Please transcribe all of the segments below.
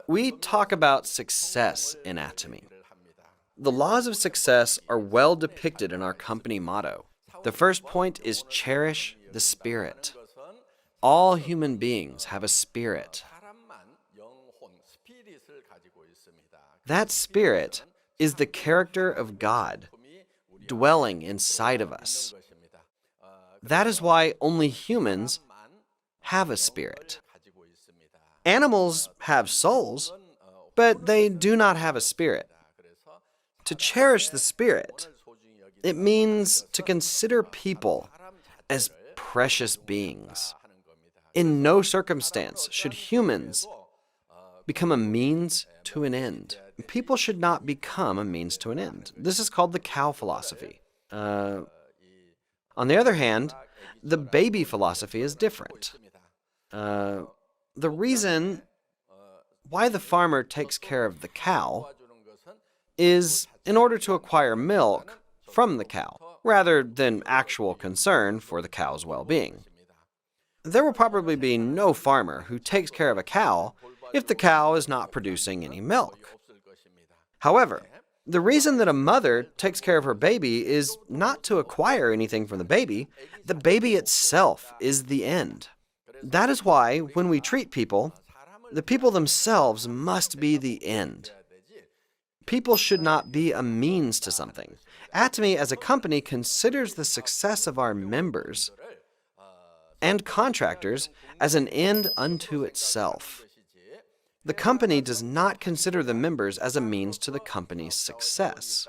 We talk about success in Atomy. The laws of success are well depicted in our company motto. The first point is cherish the spirit. All human beings have a spirit. That spirit is the character of God dwelling inside of us. That is why only humans have a spirit. Animals have souls, but they do not have a spirit. To cherish the spirit, it means to consider people as precious beings. In no circumstance should humans become a means to an end. People should not become a means to an end. This is called the cow philosophy. On the other hand, the baby philosophy is different. The reason why the farmer takes care of the cow is in order to acquire milk from the cow, rather than actual concern for the cow's well-being. There will probably be no farmer who takes care of a cow if the cow is not producing any milk. However, the reason that a mother takes care of her baby is not to acquire anything from the baby itself is the end. That is why, when we treat people, the people themselves must be the end. People should not be a means to something. Atomy, as a company, considers the success of our members and contractors as an end unto itself. The company does not consider the members as a means to the company's success.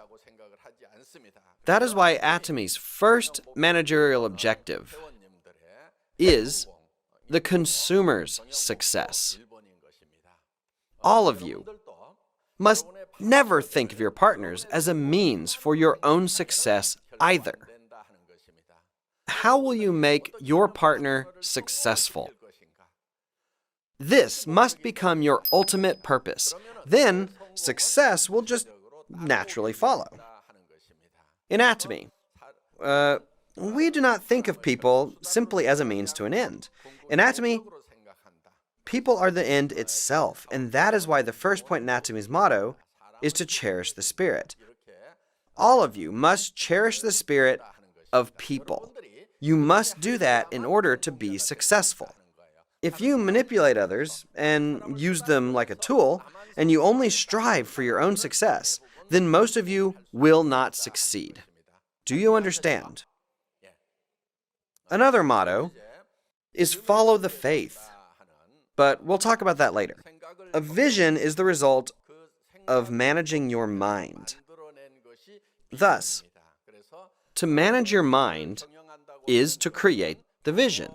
That is why Atomy's first managerial objective is the consumer's success. All of you must never think of your partners as a means for your own success either. How will you make your partner successful? This must become your ultimate purpose. Then, success will just naturally follow. In Atomy, we do not think of people simply as a means to an end. In Atomy, people are the end itself, and that is why the first point in Atomy's motto is to cherish the spirit. All of you must cherish the spirit of people. You must do that in order to be successful. If you manipulate others and use them like a tool, and you only strive for your own success, then most of you will not succeed. Do you understand? Another motto is follow the faith, but we'll talk about that later. A vision is the result of managing your mind. Thus, to manage your mind is to create the vision.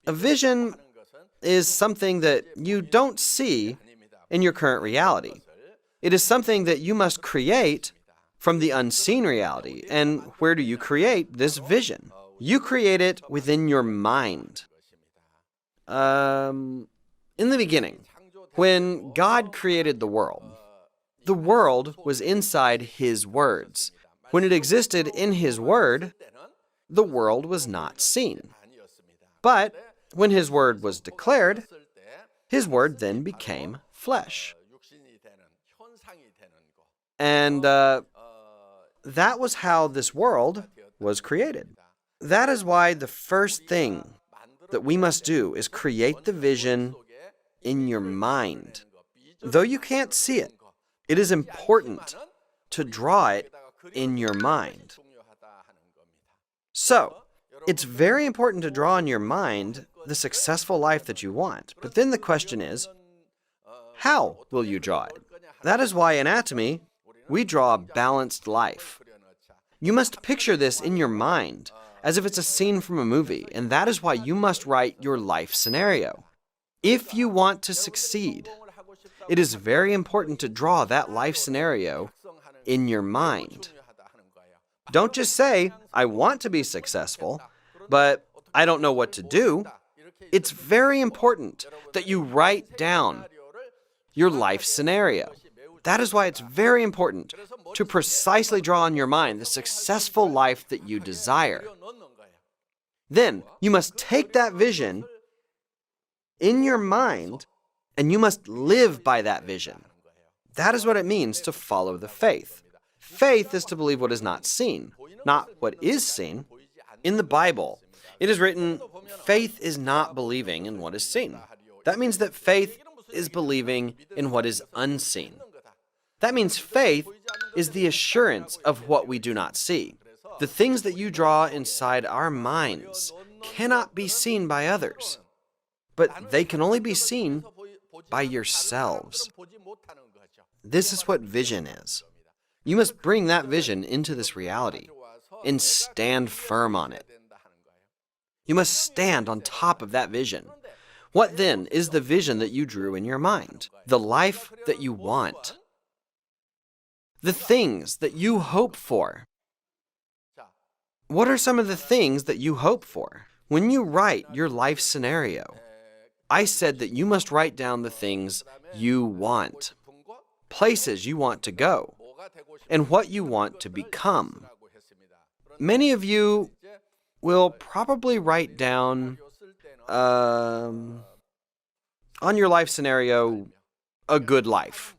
A vision is something that you don't see in your current reality. It is something that you must create from the unseen reality. And where do you create this vision? You create it within your mind. In the beginning, when God created the world was inside His words. When it existed in His word, the world was not seen. But when His word was declared, His word then became flesh. And that was how this world was created. That is why the first thing that we must do is create the vision in your mind. Though you can't see it, it is important to draw it in your mind. So, it's very important to draw in your mind the successful life that you want. But then the question is, how will you draw it? That is why in Atomy, we draw a balanced life. You must picture this in your mind, as if it's a scene from a movie, and that is why you must write your life scenario. If you want to succeed, it is very important to draw that life scenario in your mind. Don't just say, I want to be successful, but I don't know what to do. It's very important that you write down your life scenario. That is why it's very important to precisely draw in your mind the successful life that you desire. Then, you must take that vision in your mind, and you must live by that vision. That is what it means to follow the faith. Faith is to believe what is not seen, not what is seen. In the Bible, it is written, faith is not believing in what is seen. That means that faith is believing in what is unseen. That means faith is the assurance of what we do not see. The things that you draw inside our minds cannot be seen by others, but they can only be seen by yourselves. This is what vision is. You must bring that vision into this reality and stand firm on it. You must stand on top of that vision. What then is the vision that you drew in your mind? The life that you want. The things that you hope for. What are some of the things that you hope for? When you write your life scenario, I said that you must write down the things you want, places you want to go, and what you want to become. Many of you will probably write down, on your life scenario, a good life.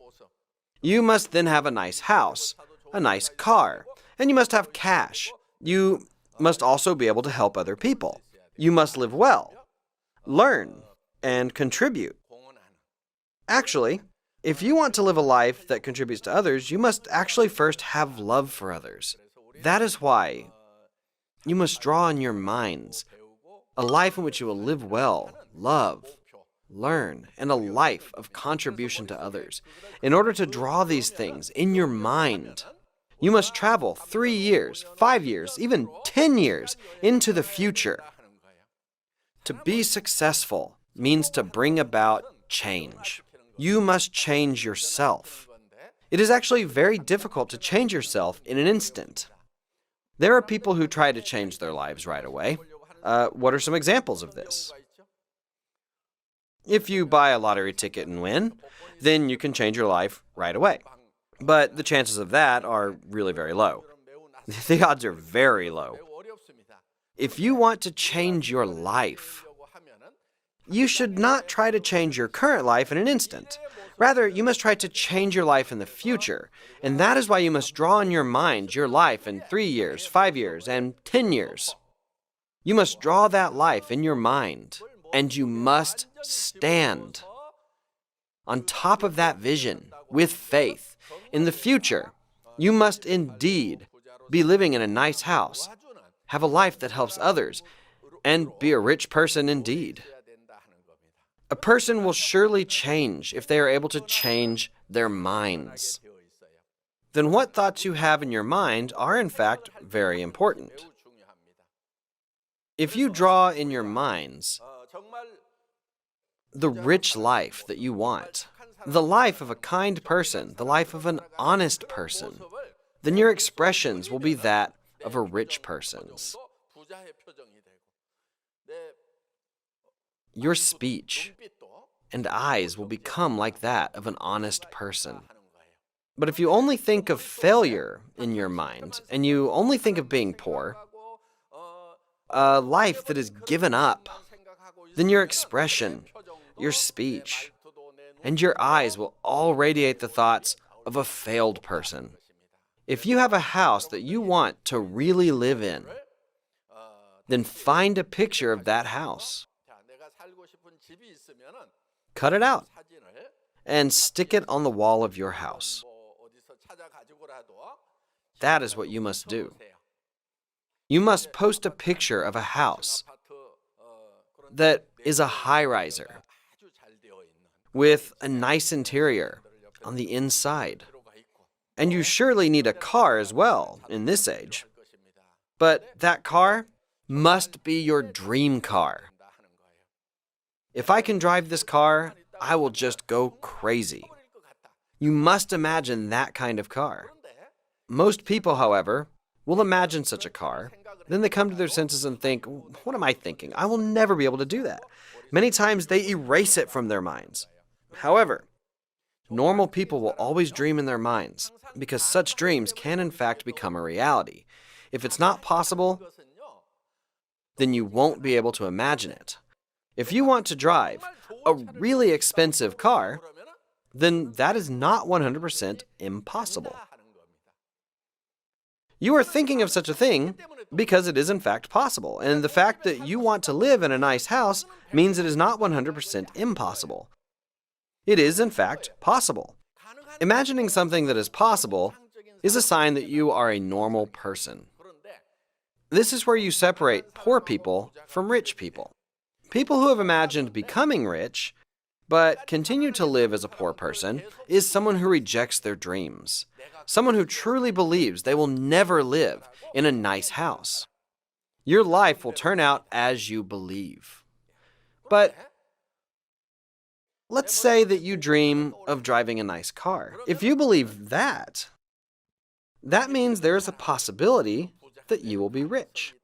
You must then have a nice house, a nice car, and you must have cash. You must also be able to help other people. You must live well, learn, and contribute. Actually, if you want to live a life that contributes to others, you must actually first have love for others. That is why you must draw in your minds a life in which you will live well, love, learn, and a life of contribution to others. In order to draw these things in your mind, you must travel 3 years, 5 years, even 10 years into the future. To be successful means to bring about change. You must change yourself. It is actually very difficult to change yourself in an instant. There are people who try to change their lives right away. What are some examples of this? If you buy a lottery ticket and win, then you can change your life right away. But the chances of that are really very low. The odds are very low. If you want to change your life, you should not try to change your current life in an instant. Rather, you must try to change your life in the future. And that is why you must draw in your mind your life in 3 years, 5 years, and 10 years. You must draw that life in your mind, and you must stand on top of that vision with faith. In the future, you must indeed be living in a nice house, have a life that helps others, and be a rich person indeed. A person will surely change if they are able to change their minds. Then what thoughts you have in your mind are in fact very important. If you draw in your minds the rich life that you want, the life of a kind person, the life of an honest person, then your expressions will be that of a rich person's. Your speech and eyes will become like that of an honest person. But if you only think of failure in your mind, and you only think of being poor, a life that is given up, then your expression, your speech, and your eyes will all radiate the thoughts of a failed person. If you have a house that you want to really live in, then find a picture of that house. Cut it out and stick it on the wall of your house. That is what you must do. You must post a picture of a house that is a high-riser with a nice interior on the inside. And you surely need a car as well in this age. But that car must be your dream car. If I can drive this car, I will just go crazy. You must imagine that kind of car. Most people, however, will imagine such a car. Then they come to their senses and think, what am I thinking? I will never be able to do that. Many times they erase it from their minds. However, normal people will always dream in their minds because such dreams can in fact become a reality. If it's not possible, then you won't be able to imagine it. If you want to drive a really expensive car, then that is not 100% impossible. You are thinking of such a thing because it is in fact possible, and the fact that you want to live in a nice house means it is not 100% impossible. It is in fact possible. Imagining something that is possible is a sign that you are a normal person. This is where you separate poor people from rich people. People who have imagined becoming rich but continue to live as a poor person is someone who rejects their dreams. Someone who truly believes they will never live in a nice house. Your life will turn out as you believe. But let's say that you dream of driving a nice car. If you believe that, that means there is a possibility that you will be rich.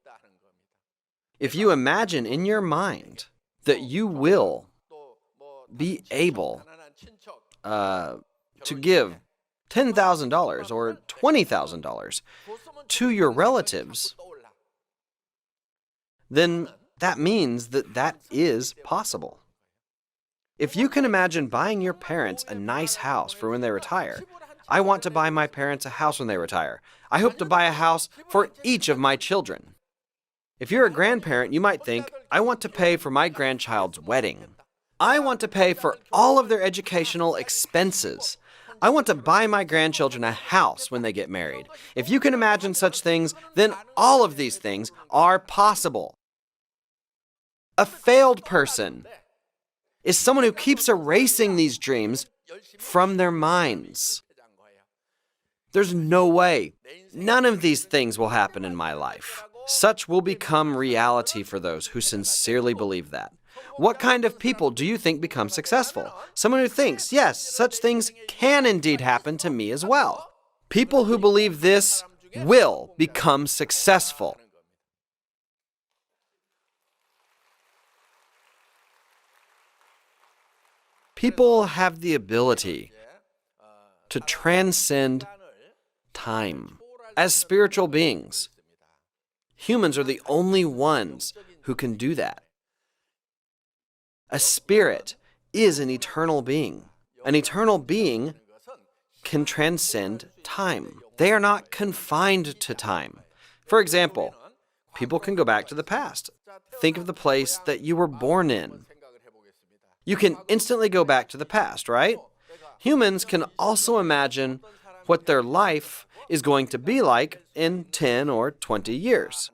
If you imagine in your mind that you will be able to give $10,000 or $20,000 to your relatives, then that means that that is possible. If you can imagine buying your parents a nice house for when they retire, I want to buy my parents a house when they retire. I hope to buy a house for each of my children. If you're a grandparent, you might think, I want to pay for my grandchild's wedding. I want to pay for all of their educational expenses. I want to buy my grandchildren a house when they get married. If you can imagine such things, then all of these things are possible. A failed person is someone who keeps erasing these dreams from their minds. There's no way. None of these things will happen in my life. Such will become reality for those who sincerely believe that. What kind of people do you think become successful? Someone who thinks, yes, such things can indeed happen to me as well. People who believe this will become successful. People have the ability to transcend time. As spiritual beings, humans are the only ones who can do that. A spirit is an eternal being. An eternal being can transcend time. They are not confined to time. For example, people can go back to the past. Think of the place that you were born in. You can instantly go back to the past, right? Humans can also imagine what their life is going to be like in 10 or 20 years.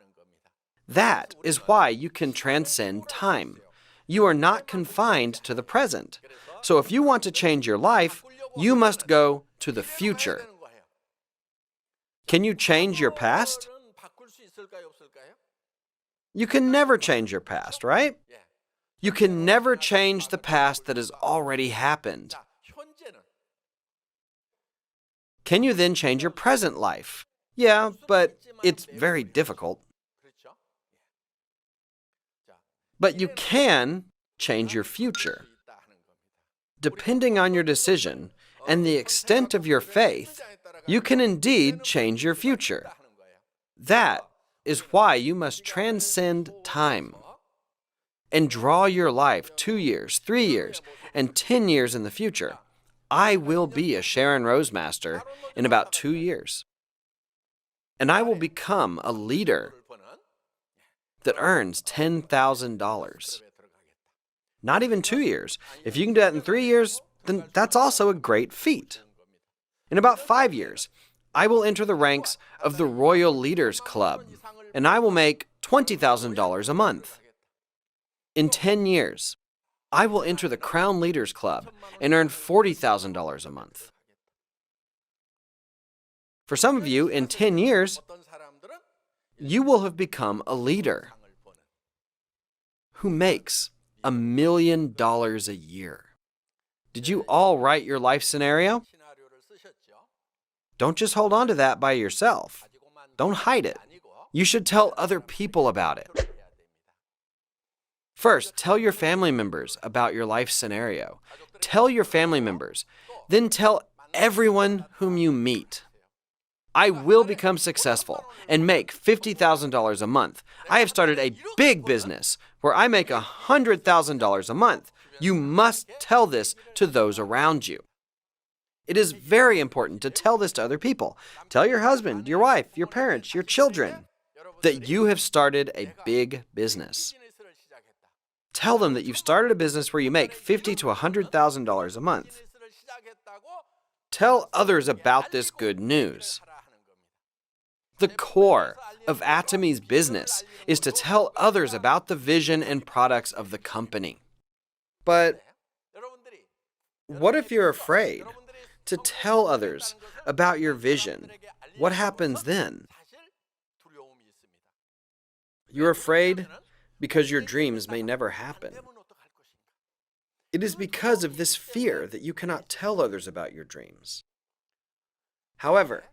That is why you can transcend time. You are not confined to the present. So if you want to change your life, you must go to the future. Can you change your past? You can never change your past, right? You can never change the past that has already happened. Can you then change your present life? Yeah, but it's very difficult. But you can change your future. Depending on your decision and the extent of your faith, you can indeed change your future. That is why you must transcend time and draw your life 2 years, 3 years, and 10 years in the future. I will be a Sharon Rosemaster in about 2 years. And I will become a leader that earns $10,000. Not even 2 years. If you can do that in 3 years, then that's also a great feat. In about 5 years, I will enter the ranks of the Royal Leaders Club, and I will make $20,000 a month. In 10 years, I will enter the Crown Leaders Club and earn $40,000 a month. For some of you, in 10 years, you will have become a leader who makes $1 million a year. Did you all write your life scenario? Don't just hold on to that by yourself. Don't hide it. You should tell other people about it. First, tell your family members about your life scenario. Tell your family members. Then tell everyone whom you meet. I will become successful and make $50,000 a month. I have started a big business where I make $100,000 a month. You must tell this to those around you. It is very important to tell this to other people. Tell your husband, your wife, your parents, your children that you have started a big business. Tell them that you've started a business where you make $50,000 to $100,000 a month. Tell others about this good news. The core of Atomy's business is to tell others about the vision and products of the company. But what if you're afraid to tell others about your vision? What happens then? You're afraid because your dreams may never happen. It is because of this fear that you cannot tell others about your dreams. However,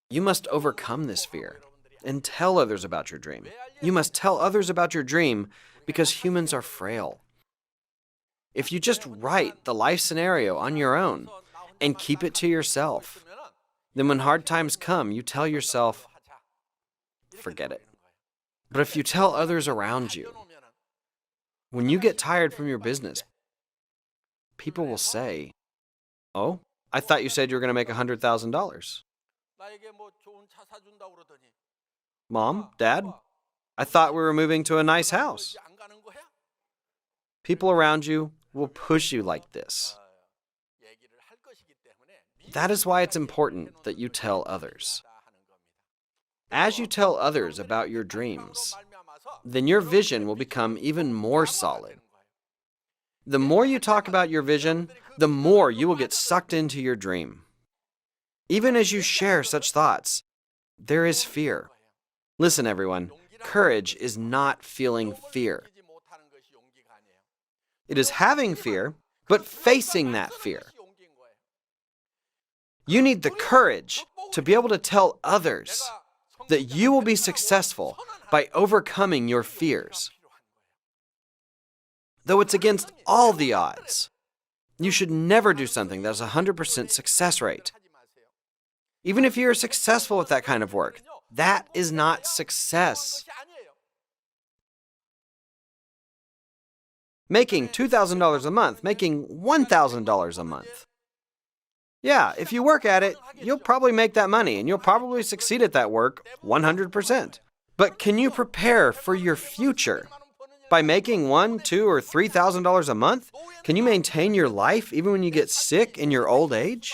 you must overcome this fear and tell others about your dream. You must tell others about your dream because humans are frail. If you just write the life scenario on your own and keep it to yourself, then when hard times come, you tell yourself, forget it. But if you tell others around you, when you get tired from your business, people will say, oh, I thought you said you were going to make $100,000. Mom, Dad, I thought we were moving to a nice house. People around you will push you like this. That is why it's important that you tell others. As you tell others about your dreams, then your vision will become even more solid. The more you talk about your vision, the more you will get sucked into your dream. Even as you share such thoughts, there is fear. Listen, everyone, courage is not feeling fear. It is having fear, but facing that fear. You need the courage to be able to tell others that you will be successful by overcoming your fears. Though it's against all the odds, you should never do something that has a 100% success rate. Even if you're successful with that kind of work, that is not success. Making $2,000 a month, making $1,000 a month. Yeah, if you work at it, you'll probably make that money and you'll probably succeed at that work 100%. But can you prepare for your future by making $1,000, $2,000, or $3,000 a month? Can you maintain your life even when you get sick in your old age?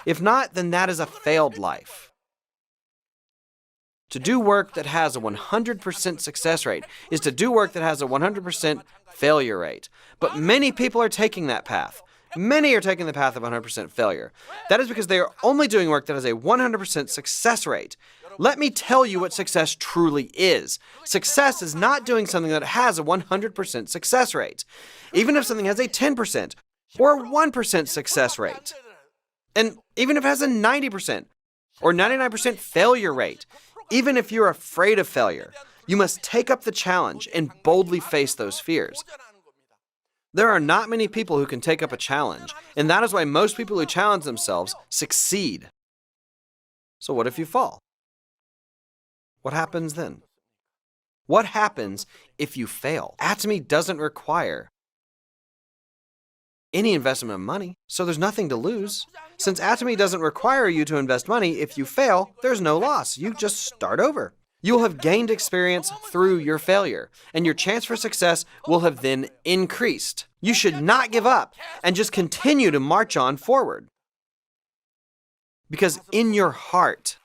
If not, then that is a failed life. To do work that has a 100% success rate is to do work that has a 100% failure rate. But many people are taking that path. Many are taking the path of 100% failure. That is because they are only doing work that has a 100% success rate. Let me tell you what success truly is. Success is not doing something that has a 100% success rate. Even if something has a 10% or 1% success rate, and even if it has a 90% or 99% failure rate, even if you're afraid of failure, you must take up the challenge and boldly face those fears. There are not many people who can take up a challenge, and that is why most people who challenge themselves succeed. So what if you fall? What happens then? What happens if you fail? Atomy doesn't require any investment of money, so there's nothing to lose. Since Atomy doesn't require you to invest money, if you fail, there's no loss. You just start over. You will have gained experience through your failure, and your chance for success will have then increased. You should not give up and just continue to march on forward. Because in your heart,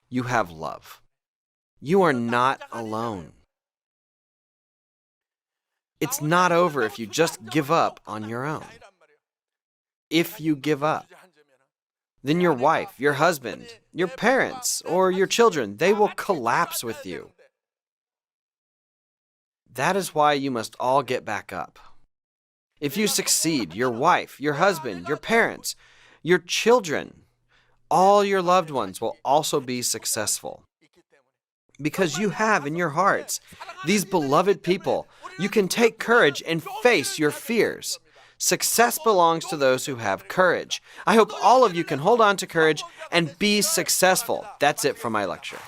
you have love. You are not alone. It's not over if you just give up on your own. If you give up, then your wife, your husband, your parents, or your children, they will collapse with you. That is why you must all get back up. If you succeed, your wife, your husband, your parents, your children, all your loved ones will also be successful. Because you have in your hearts these beloved people, you can take courage and face your fears. Success belongs to those who have courage. I hope all of you can hold on to courage and be successful. That's it for my lecture.